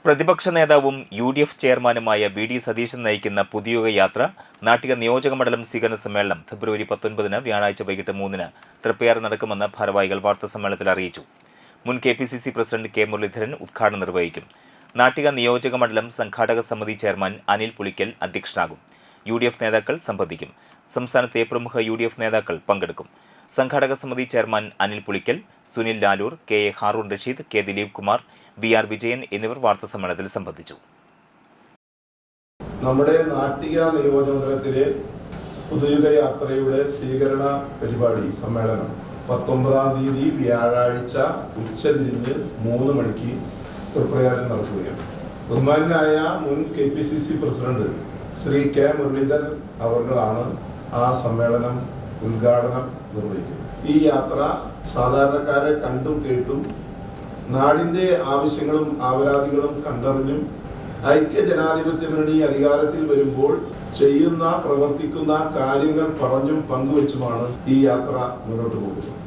പ്രതിപക്ഷ നേതാവും UDF ചെയർമാനുമായ വി.ഡി. സതീശൻ നയിക്കുന്ന പുതിയുഗ യാത്ര നാട്ടിക നിയോജകമണ്ഡലം സ്വീകരണ സമ്മേളനം ഫെബ്രുവരി 19 വ്യാഴാഴ്ച വൈകിട്ട് 3 തൃപ്പയാറിൽ നടക്കുമെന്ന് ഭാരവാഹികൾ വാർത്താസമ്മേളനത്തിൽ അറിയിച്ചു. മുൻ KPCC പ്രസിഡന്റ് K. മുരളീധരൻ ഉദ്ഘാടനം നിർവഹിക്കും. നാട്ടിക നിയോജകമണ്ഡലം സംഘാടക സമിതി ചെയർമാൻ അനിൽ പുളിക്കൽ അധ്യക്ഷനാകും. UDF നേതാക്കൾ സംബന്ധിക്കും. സംസ്ഥാനത്തെ പ്രമുഖ UDF നേതാക്കൾ പങ്കെടുക്കും. സംഘാടക സമിതി chairman Anil Pulikkal, Sunil Lalur, K. Haroon Rasheed, K. Dileep Kumar, BR Vijayan എന്നിവർ വാർത്താസമ്മേളനത്തിൽ സംബന്ധിച്ചു. നമ്മുടെ നാട്ടിക നിയോജകമണ്ഡലത്തിലെ പുതുയുഗ യാത്രയുടെ സ്വീകരണ പരിപാടി സമ്മേളനം 19-ാം തീയതി വ്യാഴാഴ്ച ഉച്ചതിരിഞ്ഞ് 3 മണിക്ക് തൃപ്രയാറിൽ നടക്കുകയാണ്. ബഹുമാന്യനായ മുൻ KPCC president Shri K. Muraleedharan അവർകളാണ് ആ സമ്മേളനം ഉദ്ഘാടനം നിർവഹിക്കുന്നത്. ഈ യാത്ര സാധാരണക്കാരെ കണ്ടും കേട്ടും നാടിന്റെ ആവശ്യങ്ങളും ആവലാതികളും കണ്ടറിഞ്ഞും ഐക്യജനാധിപത്യ മുന്നണി അധികാരത്തിൽ വരുമ്പോൾ പ്രവർത്തിക്കുന്ന കാര്യങ്ങൾ പറഞ്ഞും പങ്കുവെച്ചുമാണ് ഈ യാത്ര മുന്നോട്ട് പോകുന്നത്.